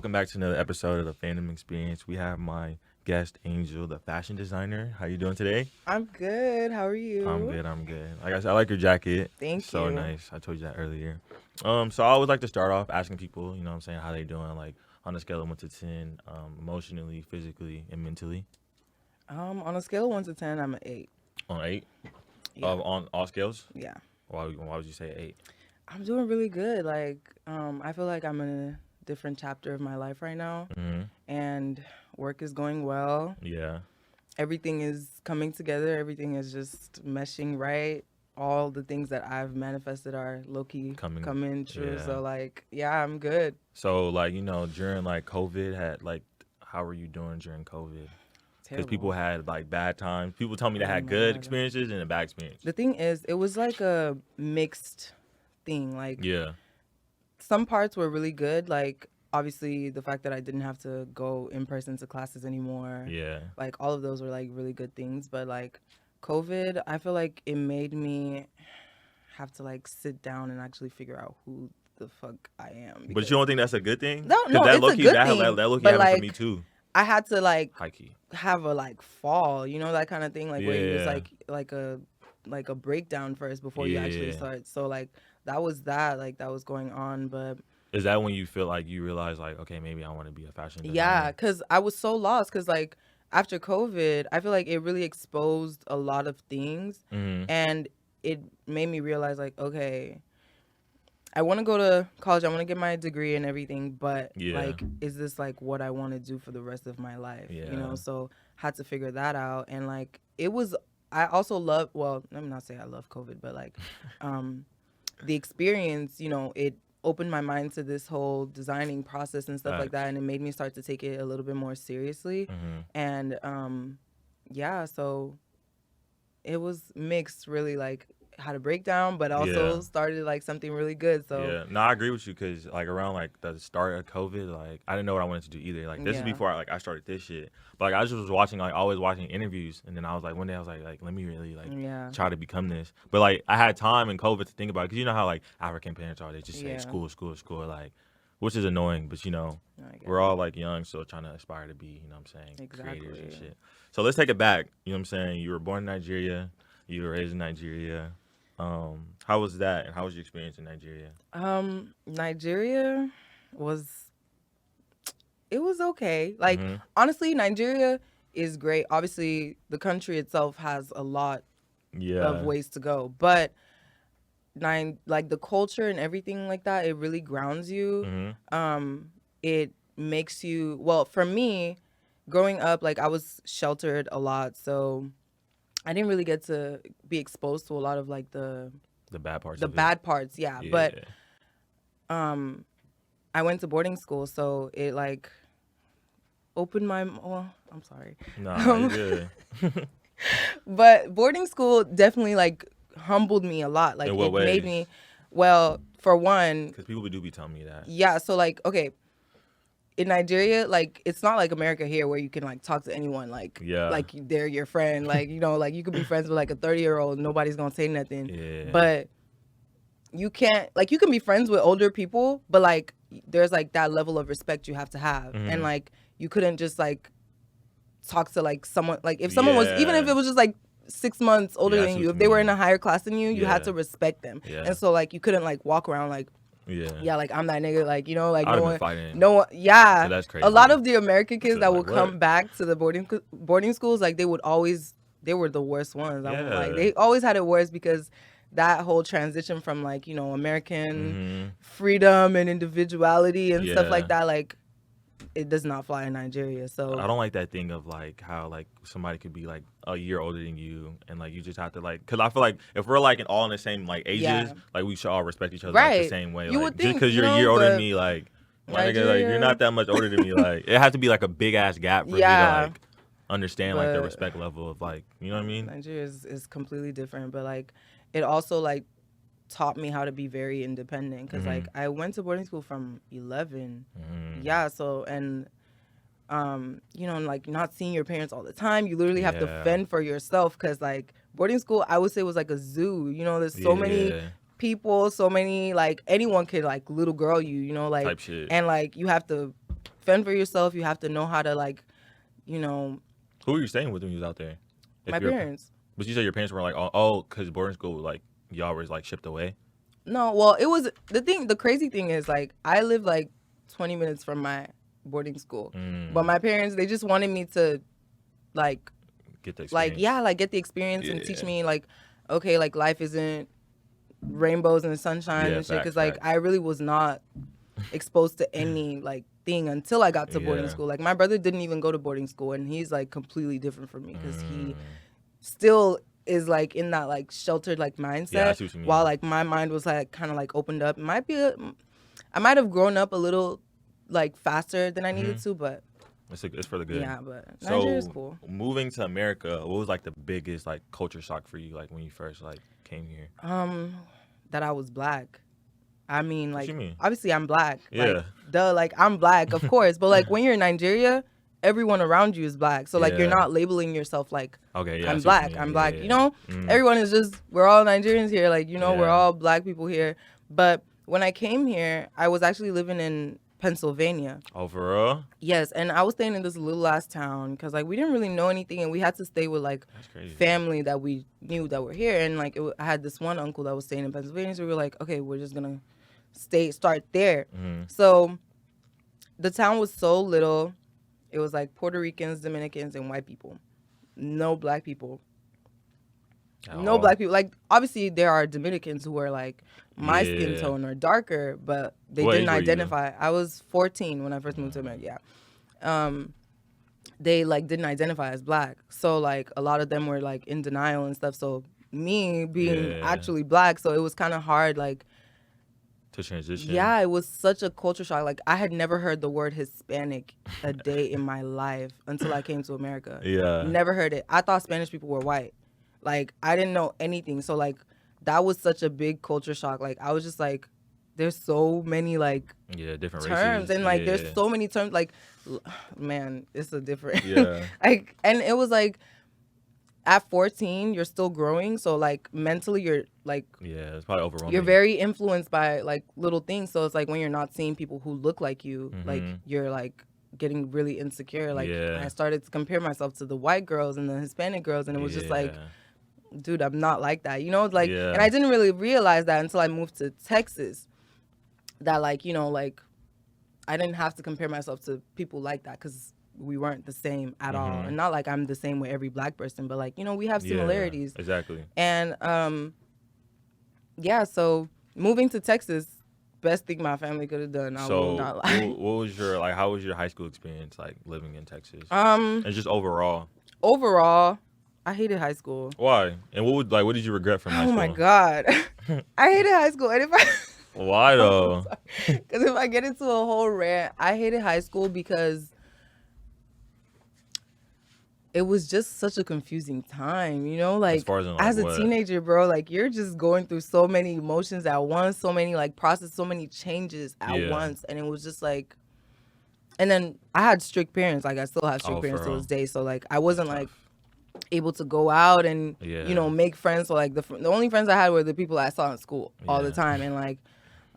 Welcome back to another episode of the Fandom Experience. We have my guest, Angel, the fashion designer. How you doing today? I'm good. How are you? I'm good. Like I said, I like your jacket. Thank So you. nice. I told you that earlier. So I always like to start off asking people, you know what I'm saying, how they doing, like on a scale of 1 to 10, emotionally, physically, and mentally. On a scale of 1 to 10, I'm an 8. On 8? Yeah. On all scales? Yeah. Why would you say 8? I'm doing really good. I feel like I'm in a different chapter of my life right now, Mm-hmm. and work is going well. Yeah. Everything is coming together. Everything is just meshing right. All the things that I've manifested are low-key coming true. Yeah. So, I'm good. So, during, COVID, how were you doing during COVID? Because Terrible. people had, bad times. People tell me they had my good God. experiences and a bad experience. The thing is, it was like a mixed thing. Yeah. Some parts were really good. Obviously, the fact that I didn't have to go in person to classes anymore. Yeah. All of those were, really good things. But, COVID, I feel like it made me have to, sit down and actually figure out who the fuck I am. But you don't think that's a good thing? No, 'Cause that it's a low-key- good that, thing. That low-key But, happened for me, too. I had to, High key. have a, fall, that kind of thing. Where you Yeah. just, like a breakdown first before you actually Yeah. start. So, that was that was going on. But Is that when you feel like you realize, okay, maybe I want to be a fashion designer? yeah, because I was so lost. Because, after COVID, I feel like it really exposed a lot of things. Mm-hmm. And it made me realize, okay, I want to go to college. I want to get my degree and everything. But, Yeah. is this, what I want to do for the rest of my life? Yeah. So had to figure that out. And, it was, I also love, well, let me not say I love COVID, but, the experience, it opened my mind to this whole designing process and stuff like Facts. that, and it made me start to take it a little bit more seriously. Mm-hmm. And so it was mixed, really, had a breakdown, but also Yeah. started something really good. So Yeah, no, I agree with you because around the start of COVID, I didn't know what I wanted to do either. This is Yeah. before I started this shit. But I just was watching always watching interviews, and then I was one day I was like let me really yeah, try to become this. But I had time in COVID to think about it because you know how African parents are, they just say Yeah. school, which is annoying. But I get we're it. all young, so trying to aspire to be, what I'm saying, creators and Exactly. shit. So let's take it back. You know what I'm saying? You were born in Nigeria, you were raised in Nigeria. How was that, and how was your experience in Nigeria? Nigeria was okay. Mhm. Honestly, Nigeria is great. Obviously, the country itself has a lot Yeah. of ways to go, but the culture and everything like that, it really grounds you. Mhm. It makes you, well, for me, growing up, I was sheltered a lot, so I didn't really get to be exposed to a lot of the The bad parts. the of bad parts. Yeah. it. But I went to boarding school, so it opened my, well, I'm sorry. Nah, you good. But boarding school definitely humbled me a lot. In what it made ways? me, well, for one, Because people do be telling me that. yeah. So okay, in Nigeria, it's not like America here where you can talk to anyone Yeah. they're your friend. You could be friends with a 30-year-old, nobody's gonna say nothing. Yeah. But you can't, you can be friends with older people, but there's that level of respect you have to have. Mhm. And you couldn't just talk to someone, if someone was, even if Yeah. it was just 6 months older Yeah, I than see you, what if you they were mean. in a higher class than you, you had Yeah. to respect them. Yeah. And so you couldn't walk around Yeah. yeah, I'm that nigga, I'd no have been one, fighting. no one, yeah. So that's crazy. A lot of the American kids So, that would what? come back to the boarding schools, they would always, they were the worst ones. I won't lie. Yeah. They always had it worse because that whole transition from American Mhm. freedom and individuality and stuff Yeah. like that, it does not fly in Nigeria. So I don't like that thing of how somebody could be a year older than you, and you just have to because I feel if we're all in the same ages, Yeah. we should all respect each other the Right. same way. You would just think, because you you're a know, year older than but me, my nigga, Nigeria- you're not that much older than me. It has to be a big ass gap for Yeah. me to understand the But- respect level of you know what I mean? Nigeria is completely different, but it also taught me how to be very independent because Mhm. I went to boarding school from 11. Mhm. Yeah, so and not seeing your parents all the time, you literally have to Yeah. fend for yourself because boarding school, I would say, was a zoo. There's so many Yeah. people, so many anyone could little girl you, Type shit. and you have to fend for yourself. You have to know how to like, you know, Who were you staying with when you was out there? my parents. But you said your parents were like, oh, because boarding school, like, y'all was like shipped away. No, well, it was the crazy thing is like I live like 20 minutes from my boarding school. But my parents, they just wanted me to like Get the experience. like get the experience and teach me like, okay, like life isn't rainbows and sunshine and shit, because like I really was not exposed to any like thing until I got to boarding school. Like my brother didn't even go to boarding school, and he's like completely different from me because he still is like in that like sheltered like mindset, while like my mind was like kind of like opened up. I might have grown up a little like faster than I needed to, but it's for the good. Yeah, but Nigeria's cool. Moving to America, what was like the biggest like culture shock for you, like when you first like came here? That I was black. I mean, like, what you mean? Obviously I'm black. Yeah. Like, duh, like I'm black, of course. But like when you're in Nigeria, everyone around you is black. So like you're not labeling yourself like, okay, I'm black. I'm black. You know, everyone is just, we're all Nigerians here. Like, you know, we're all black people here. But when I came here, I was actually living in Pennsylvania. Oh, for real? Yes, and I was staying in this little ass town because like we didn't really know anything, and we had to stay with like family that we knew that were here. And like I had this one uncle that was staying in Pennsylvania, so we were like, okay, we're just gonna start there. So the town was so little. It was like Puerto Ricans, Dominicans, and white people. No black people. No black people. Like, obviously, there are Dominicans who are like my skin tone or darker, but they didn't identify. I was 14 when I first moved to America. Yeah. They like didn't identify as black. So like a lot of them were like in denial and stuff. So me being actually black, so it was kind of hard like to transition. Yeah, it was such a culture shock. Like I had never heard the word Hispanic a day in my life until I came to America. Yeah. Never heard it. I thought Spanish people were white. Like, I didn't know anything. So, like, that was such a big culture shock. Like, I was just like, there's so many, like, different terms. races. And, like, there's so many terms. Like, man, it's a different. Yeah. Like, and it was like, at 14, you're still growing. So, like, mentally, you're, like. Yeah, it's probably overwhelming. You're very influenced by, like, little things. So, it's like when you're not seeing people who look like you, like, you're, like, getting really insecure. Like, I started to compare myself to the white girls and the Hispanic girls. And it was just like, dude, I'm not like that, you know? Like, and I didn't really realize that until I moved to Texas, that, like, you know, like, I didn't have to compare myself to people like that because we weren't the same at all. And not like I'm the same with every black person, but, like, you know, we have similarities. Exactly. And, so moving to Texas, best thing my family could have done. I will not lie. What was your, like, how was your high school experience, like, living in Texas? And just overall. Overall, I hated high school. Why? And what did you regret from high school? Oh my God. I hated high school. And Why though? Because if I get into a whole rant, I hated high school because it was just such a confusing time, you know? Like, as a teenager, bro, like, you're just going through so many emotions at once, so many, like, so many changes at once. And it was just like, and then I had strict parents. Like, I still have strict parents to this day. So, like, I wasn't, like, able to go out and you know, make friends. So like the only friends I had were the people I saw in school all the time, and like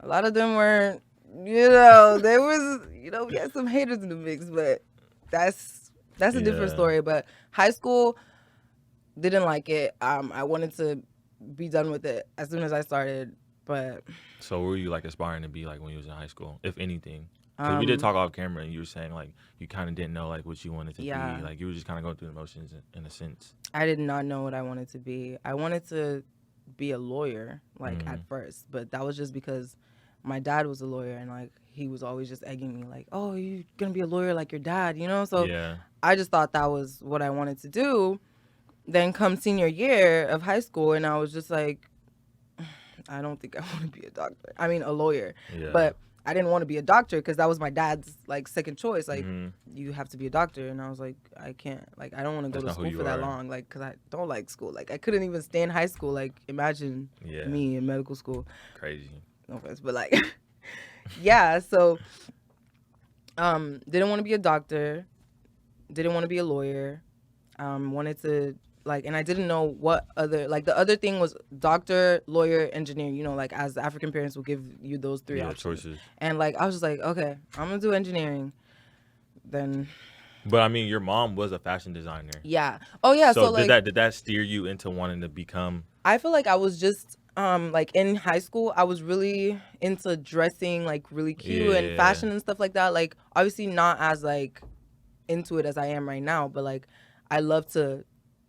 a lot of them weren't, you know, there was, you know, we had some haters in the mix, but that's a different story. But high school, didn't like it. I wanted to be done with it as soon as I started. But so what were you like aspiring to be like when you was in high school, if anything? Because we did talk off camera, and you were saying like you kind of didn't know like what you wanted to be. Like you were just kind of going through the motions in a sense. I did not know what I wanted to be. I wanted to be a lawyer, like at first, but that was just because my dad was a lawyer, and like he was always just egging me, like, "Oh, you're gonna be a lawyer like your dad," you know. So I just thought that was what I wanted to do. Then come senior year of high school, and I was just like, I don't think I want to be a doctor. I mean, a lawyer, but I didn't want to be a doctor because that was my dad's like second choice. Like, you have to be a doctor, and I was like, I can't. Like, I don't want to go to school for that long. Like, because I don't like school. Like, I couldn't even stay in high school. Like, imagine me in medical school. Crazy. No offense, but like, So, didn't want to be a doctor. Didn't want to be a lawyer. Wanted to. Like, and I didn't know what other, like, the other thing was doctor, lawyer, engineer, you know, like, as African parents will give you those three options. Choices. And, like, I was just like, okay, I'm going to do engineering. then. But I mean, your mom was a fashion designer. Yeah. Oh yeah. So like, did that steer you into wanting to become? I feel like I was just like in high school, I was really into dressing like really cute and fashion and stuff like that. Like obviously not as like into it as I am right now, but like I love to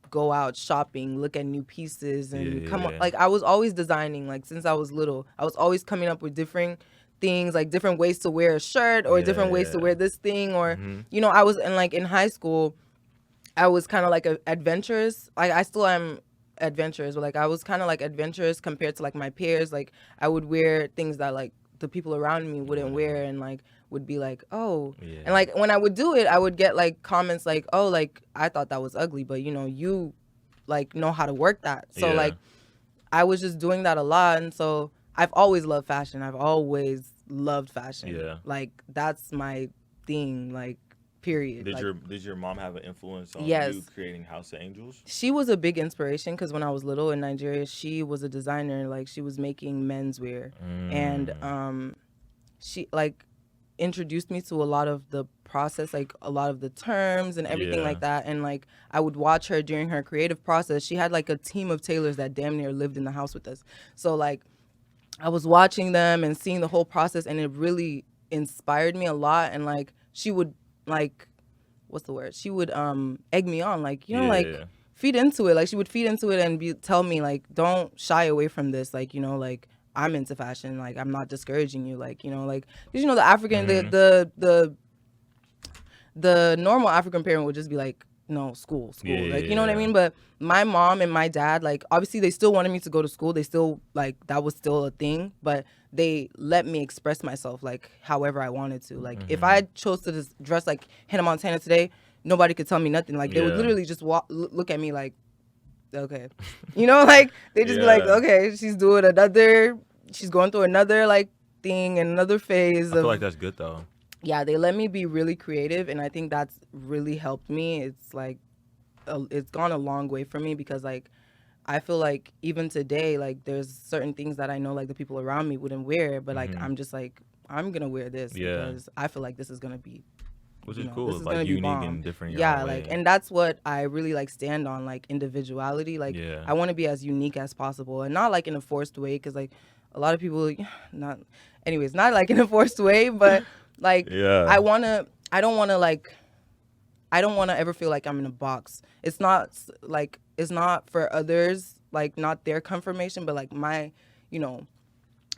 go out shopping, look at new pieces, and come up. Like I was always designing. Like since I was little, I was always coming up with different things, like different ways to wear a shirt or different ways to wear this thing, or you know, I was in high school, I was kind of like adventurous. Like I still am adventurous, but like I was kind of like adventurous compared to like my peers. Like I would wear things that like the people around me wouldn't wear, and like would be like, oh, and like when I would do it, I would get like comments like, oh, like I thought that was ugly, but you know, you like know how to work that. So like I was just doing that a lot, and so I've always loved fashion. I've always loved fashion. Yeah, like that's my thing. Like period. Did your mom have an influence on you creating House of Angels? She was a big inspiration because when I was little in Nigeria, she was a designer. Like she was making menswear, and she like introduced me to a lot of the process, like a lot of the terms and everything like that. And like I would watch her during her creative process. She had like a team of tailors that damn near lived in the house with us. So like I was watching them and seeing the whole process, and it really inspired me a lot. And like she would like, what's the word? She would egg me on, like, you know, like feed into it. Like she would feed into it and tell me like, don't shy away from this. Like, you know, like I'm into fashion. Like I'm not discouraging you. Like, you know, like, cause you know, the African, the normal African parent would just be like, no, school. Like, you know what I mean? But my mom and my dad, like, obviously they still wanted me to go to school. They still, like, that was still a thing. But they let me express myself, like, however I wanted to. Like, if I chose to just dress like Hannah Montana today, nobody could tell me nothing. Like, they would literally just look at me like, okay. You know, like, they just be like, okay, she's going through another, like, thing and another phase. I feel like that's good, though. Yeah, they let me be really creative, and I think that's really helped me. It's like, it's gone a long way for me because like, I feel like even today, like there's certain things that I know like the people around me wouldn't wear, but like I'm just like, I'm gonna wear this because I feel like this is gonna be, which is cool, like unique and different. Yeah, like, and that's what I really like stand on, like individuality. Like I want to be as unique as possible, and not like in a forced way, because like a lot of people, not like in a forced way, but. Like, I don't want to ever feel like I'm in a box. It's not like, it's not for others, like not their confirmation, but like my, you know,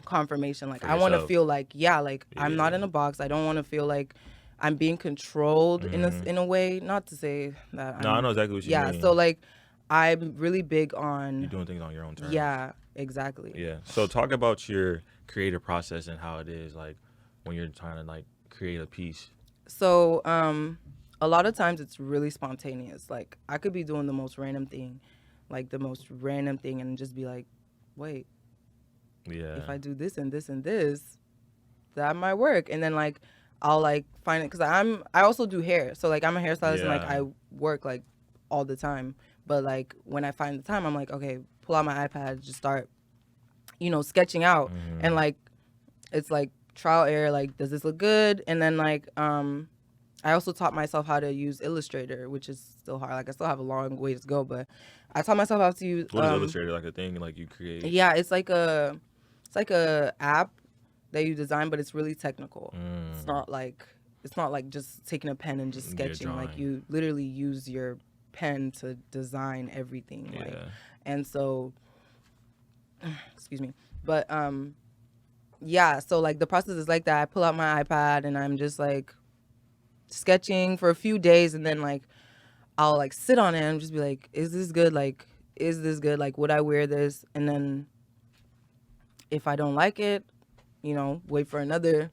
confirmation. Like, I want to feel like, I'm not in a box. I don't want to feel like I'm being controlled in a way. Not to say that. No, I know exactly what you mean. Yeah, so like, I'm really big on. You're doing things on your own terms. Yeah, exactly. Yeah. So talk about your creative process and how it is like when you're trying to like create a piece. So a lot of times it's really spontaneous. Like I could be doing the most random thing and just be like, wait, if I do this and this and this, that might work. And then like I'll like find it, because I also do hair, so like I'm a hairstylist and like I work like all the time. But like when I find the time, I'm like, okay, pull out my iPad, just start, you know, sketching out. And like it's like trial error, like does this look good? And then like I also taught myself how to use Illustrator, which is still hard. Like I still have a long way to go, but I taught myself how to use what is Illustrator, like a thing like you create? Yeah, it's like a app that you design, but it's really technical. It's not like just taking a pen and just sketching. Like you literally use your pen to design everything. Like, and so excuse me, but yeah, so like the process is like that. I pull out my iPad and I'm just like sketching for a few days, and then like I'll like sit on it and just be like, is this good? Like, is this good? Like, would I wear this? And then if I don't like it, you know, wait for another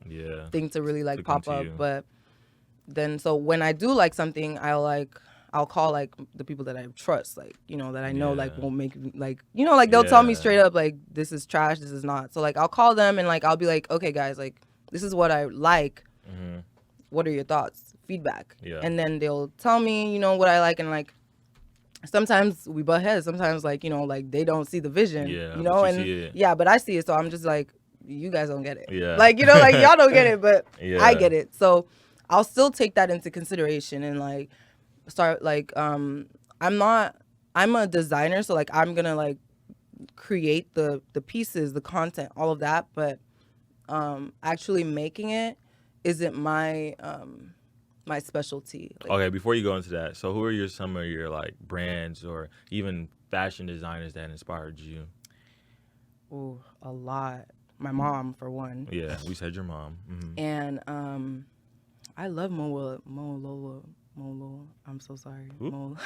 thing to really like pop up. But then, so when I do like something, I'll call like the people that I trust, like, you know, that I know like won't make me like, you know, like they'll tell me straight up like, this is trash, this is not. So like I'll call them and like I'll be like, okay guys, like this is what I like. What are your thoughts? Feedback. And then they'll tell me, you know, what I like, and like sometimes we butt heads, sometimes like, you know, like they don't see the vision. You know, and but I see it, so I'm just like, you guys don't get it. Like, you know, like y'all don't get it, but I get it. So I'll still take that into consideration and like start like I'm a designer, so like I'm gonna like create the pieces, the content, all of that, but actually making it isn't my my specialty. Like, Okay, before you go into that, so who are some of your like brands or even fashion designers that inspired you? ooh, a lot. My mom, for one. Yeah, we said your mom. Mm-hmm. And I love Molo. I'm so sorry. Mo.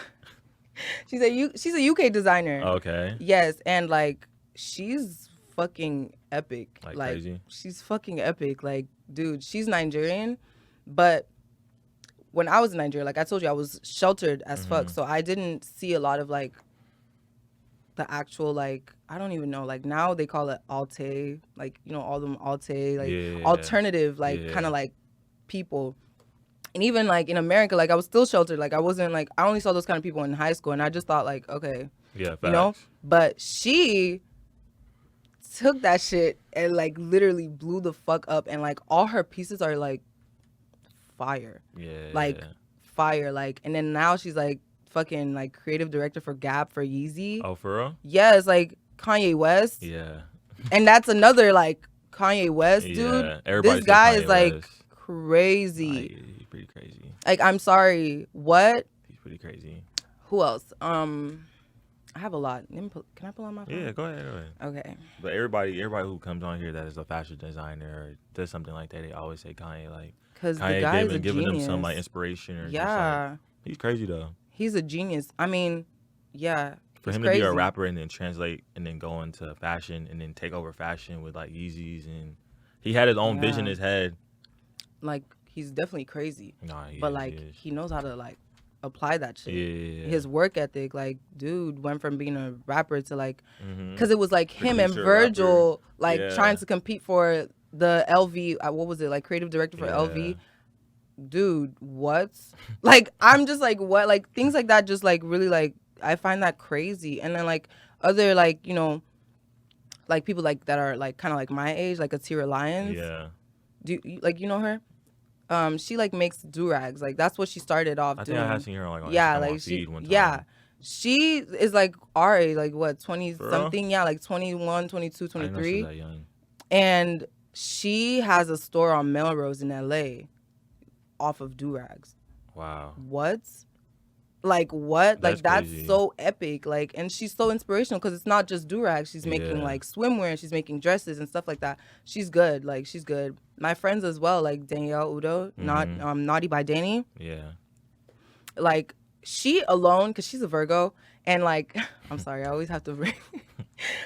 She's a UK designer. Okay. Yes, and like she's fucking epic. Like crazy. She's fucking epic. Like, dude, she's Nigerian, but when I was in Nigeria, like I told you, I was sheltered as fuck, so I didn't see a lot of like the actual like I don't even know, like now they call it Alte, like you know all them Alte, like alternative, like kind of like people. And even like in America, like I was still sheltered, like I wasn't like I only saw those kind of people in high school, and I just thought like okay, yeah, facts. You know, but she took that shit and like literally blew the fuck up, and like all her pieces are like fire, like fire, like. And then now she's like fucking like creative director for Gap for Yeezy. Oh, for real? Yeah, it's like Kanye West. Yeah. And that's another like Kanye West, dude. Yeah. Everybody this guy Kanye is like West. Crazy. He's pretty crazy. Like I'm sorry, what? He's pretty crazy. Who else? I have a lot. Can I pull out my phone? Yeah, go ahead. Okay. But everybody who comes on here that is a fashion designer or does something like that, they always say Kanye. Like, because the guy is a giving genius. them some like inspiration or yeah. Like, he's crazy though. He's a genius. I mean, yeah. For him to be a rapper and then translate and then go into fashion and then take over fashion with like Yeezys, and he had his own vision in his head. Like, he's definitely crazy. Nah, but like he knows how to like apply that shit. Yeah. His work ethic, like, dude went from being a rapper to like, because it was like him and Virgil like trying to compete for the LV. What was it, like creative director for LV? Dude, what? Like, I'm just like, what? Like things like that, just like really like I find that crazy. And then like other like you know, like people like that are like kind of like my age, like Atira Lyons. Yeah. Do like you know her? She like makes do-rags, like that's what she started off doing. I think I have seen her like on like she one time. Yeah, she is like our age, like what 20 something, yeah, like 21, 22, 23. I didn't know she was that young. And she has a store on Melrose in LA off of do-rags. Wow. What? Like what? That's like crazy. That's so epic. Like, and she's so inspirational because it's not just do-rags. She's making like swimwear and she's making dresses and stuff like that. She's good. Like she's good. My friends as well, like Danielle Udo, not Naughty by Danny. Yeah. Like she alone, because she's a Virgo, and like I'm sorry, I always have to bring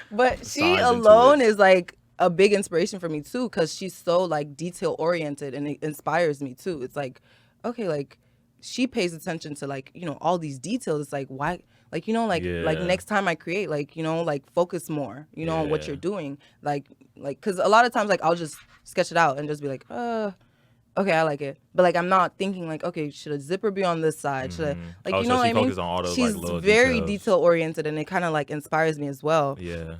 but she alone is like a big inspiration for me too, because she's so like detail oriented and it inspires me too. It's like, okay, like she pays attention to like, you know, all these details. It's like, why, like, you know, like next time I create, like, you know, like focus more, you know, on what you're doing. Like, because a lot of times, like, I'll just sketch it out and just be like, okay, I like it. But like, I'm not thinking like, okay, should a zipper be on this side? Should I, like, you know what I mean? On all those, she's like, very details. detail oriented, and it kind of like inspires me as well. Yeah.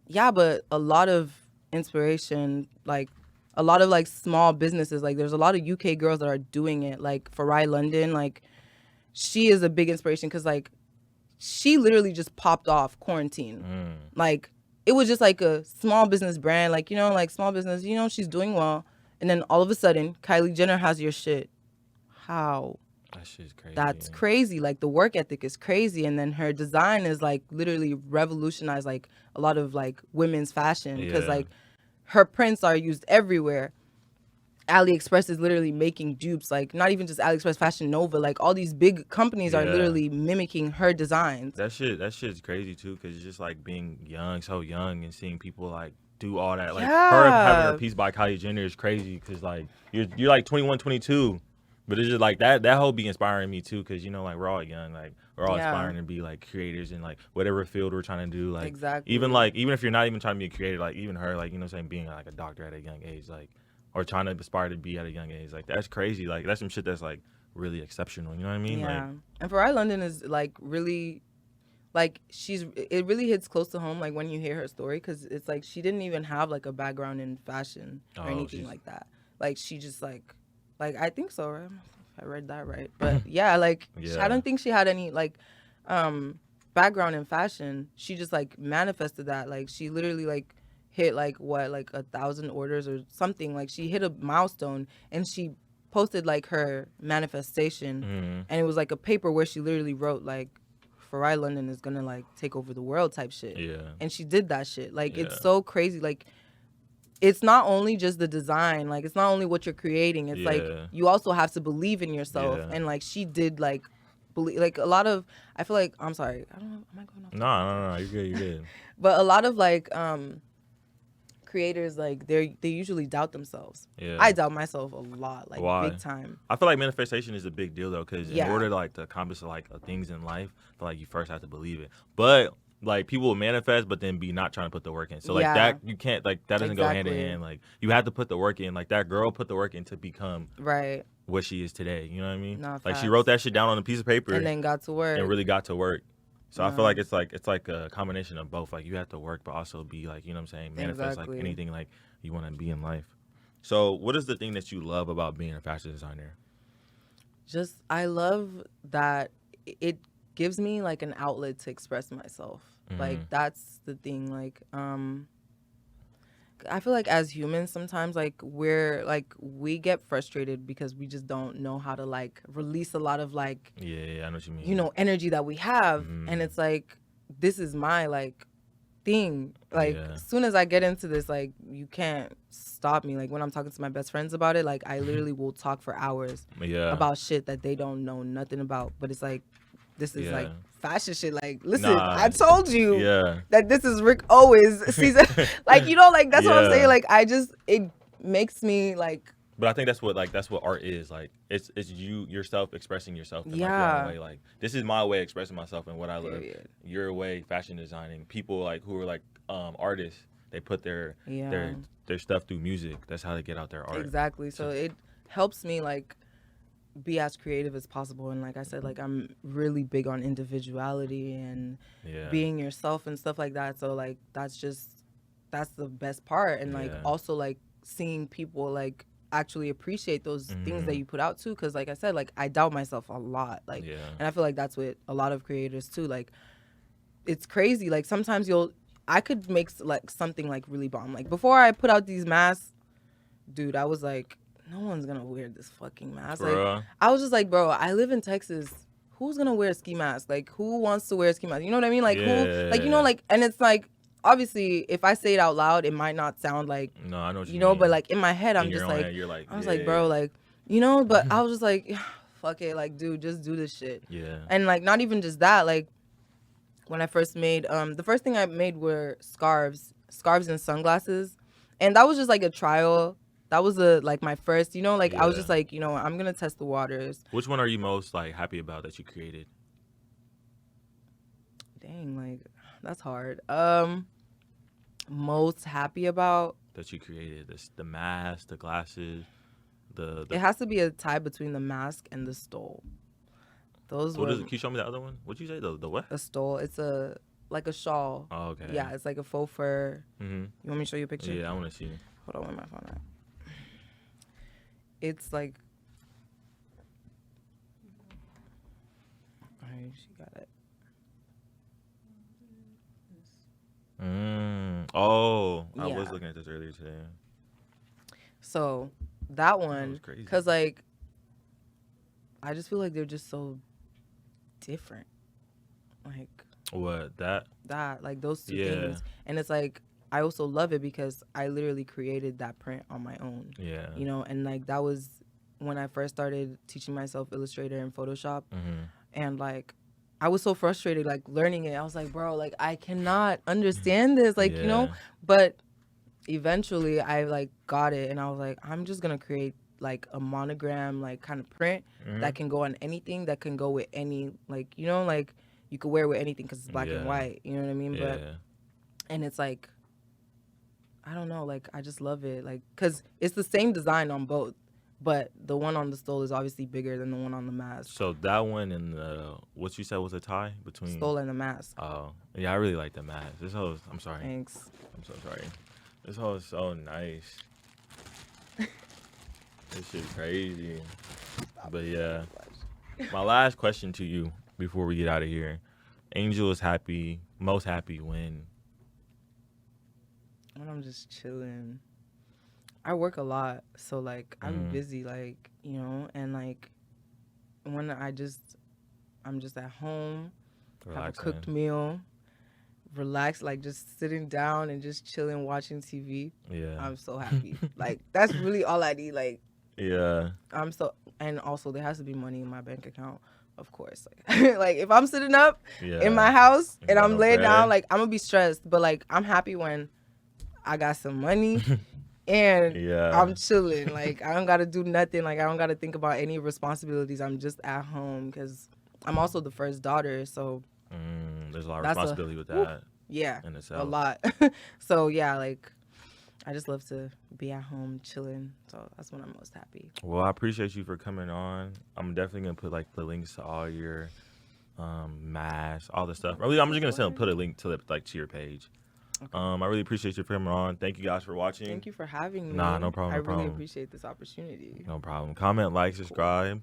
Yeah, but a lot of inspiration, like a lot of like small businesses, like there's a lot of UK girls that are doing it, like Farai London, like she is a big inspiration because like she literally just popped off quarantine. Like it was just like a small business brand, like, you know, like small business, you know, she's doing well, and then all of a sudden Kylie Jenner has your shit. How? That shit's crazy. That's crazy. Like the work ethic is crazy, and then her design is like literally revolutionized like a lot of like women's fashion, because like her prints are used everywhere. AliExpress is literally making dupes, like not even just AliExpress, Fashion Nova, like all these big companies are literally mimicking her designs. That shit's crazy too, because it's just like being young, so young, and seeing people like do all that. Like her having her piece by Kylie Jenner is crazy, because like you're like 21, 22. But it's just like that whole be inspiring me too, because, you know, like we're all young, like we're all aspiring to be like creators in like whatever field we're trying to do. Like even if you're not even trying to be a creator, like even her, like, you know what I'm saying, being like a doctor at a young age, like, or trying to aspire to be at a young age, like that's crazy. Like that's some shit that's like really exceptional. You know what I mean? Yeah. Like, and Farai London is like really, like it really hits close to home, like when you hear her story, because it's like she didn't even have like a background in fashion or anything like that. Like she just like Like, I think so, right? I read that right. But yeah, like, Yeah. I don't think she had any, like, background in fashion. She just, like, manifested that. Like, she literally, like, hit, like, what, like 1,000 orders or something. Like, she hit a milestone and she posted, like, her manifestation. Mm-hmm. And it was, like, a paper where she literally wrote, like, Farai London is gonna, like, take over the world type shit. Yeah. And she did that shit. Like, Yeah. it's so crazy. Like, it's not only just the design, like it's not only what you're creating, it's like you also have to believe in yourself. And like she did, like believe, like a lot of, I feel like, I'm sorry, I don't know, am I going off? No, you're good. But a lot of like creators, like they usually doubt themselves. Yeah. I doubt myself a lot, like Why? big time. I feel like manifestation is a big deal though, because Yeah. in order like to accomplish like things in life, I feel like you first have to believe it. But like people will manifest, but then be not trying to put the work in. So like Yeah. that you can't, like that doesn't go hand in Exactly. hand. Like you have to put the work in. Like that girl put the work in to become Right. what she is today. You know what I mean? Nah, Like she facts. wrote that shit down on a piece of paper And then got to work. and really got to work. So I feel like it's like a combination of both. Like you have to work, but also be like, you know what I'm saying, manifest Exactly. like anything like you want to be in life. So what is the thing that you love about being a fashion designer? Just, I love that it gives me like an outlet to express myself. Like that's the thing. Like I feel like as humans sometimes like we get frustrated because we just don't know how to like release a lot of like Yeah, I know what you mean. you know, energy that we have. And it's like, this is my like thing. Like as soon as I get into this, like you can't stop me. Like when I'm talking to my best friends about it, like I literally will talk for hours about shit that they don't know nothing about. But it's like, this is like fashion shit. Like, listen, I told you that this is Rick Owens season. Like, you know, like that's what I'm saying. Like it makes me like. But I think that's what art is. Like it's you yourself expressing yourself in like your own way. Like this is my way of expressing myself and what I love. Your way, fashion designing. People like who are like artists, they put their stuff through music. That's how they get out their art. Exactly. So it helps me like be as creative as possible. And like I said, like I'm really big on individuality and being yourself and stuff like that. So like that's the best part. And like also like seeing people like actually appreciate those things that you put out too, because like I said, like I doubt myself a lot, like and I feel like that's with a lot of creators too. Like it's crazy, like sometimes I could make like something like really bomb. Like before I put out these masks, dude, I was like, no one's gonna wear this fucking mask. Like I was just like, bro, I live in Texas, who's gonna wear a ski mask? Like who wants to wear a ski mask? You know what I mean? Like who, like, you know, like, and it's like obviously, if I say it out loud, it might not sound like, no, I know what you know, mean. But like in my head, I'm in just like, like, like, I was like, bro, like, you know, but I was just like, fuck it, like, dude, just do this shit. Yeah. And like, not even just that, like, when I first made, the first thing I made were scarves and sunglasses, and that was just like a trial. That was like my first, you know, like I was just like, you know, I'm gonna test the waters. Which one are you most like happy about that you created? Dang, like that's hard. Most happy about that you created the mask, the glasses, the it has to be a tie between the mask and the stole. Those what is it? Can you show me the other one? What'd you say? The what? A stole. It's a like a shawl. Oh, okay. Yeah, it's like a faux fur. You want me to show you a picture? Yeah, I want to see. Hold on, where my phone at? It's like, alright, she got it. Oh, I was looking at this earlier today. So that one, because like, I just feel like they're just so different. Like what that like those two things, and it's like I also love it because I literally created that print on my own. Yeah, you know, and like that was when I first started teaching myself Illustrator and Photoshop, and like. I was so frustrated, like, learning it. I was like, bro, like, I cannot understand this, like, you know? But eventually, I, like, got it, and I was like, I'm just going to create, like, a monogram, like, kind of print that can go on anything, that can go with any, like, you know, like, you could wear it with anything because it's black and white, you know what I mean? But, and it's, like, I don't know, like, I just love it, like, because it's the same design on both. But the one on the stole is obviously bigger than the one on the mask. So that one and the what you said was a tie between stole and the mask. Oh, yeah, I really like the mask. This hoe, I'm sorry. Thanks. I'm so sorry. This hoe is so nice. This shit's crazy. But yeah, my last question to you before we get out of here: Angel is happy, most happy when I'm just chilling. I work a lot, so like I'm busy, like, you know, and like when I'm just at home, have a cooked meal, relax, like just sitting down and just chilling, watching TV. Yeah. I'm so happy. Like that's really all I need. Like, yeah. And also there has to be money in my bank account, of course. Like, like if I'm sitting up in my house and I'm laying down, like I'm gonna be stressed. But like I'm happy when I got some money and I'm chilling. Like I don't gotta do nothing. Like I don't gotta think about any responsibilities. I'm just at home because I'm also the first daughter, so there's a lot of responsibility with that. Yeah, in itself. A lot. So yeah, like I just love to be at home chilling. So that's when I'm most happy. Well, I appreciate you for coming on. I'm definitely gonna put like the links to all your masks, all the stuff. Really, I'm just gonna put a link to your page. Okay. I really appreciate you for coming on. Thank you guys for watching. Thank you for having me. Nah, no problem. I really appreciate this opportunity. No problem. Comment, like, subscribe.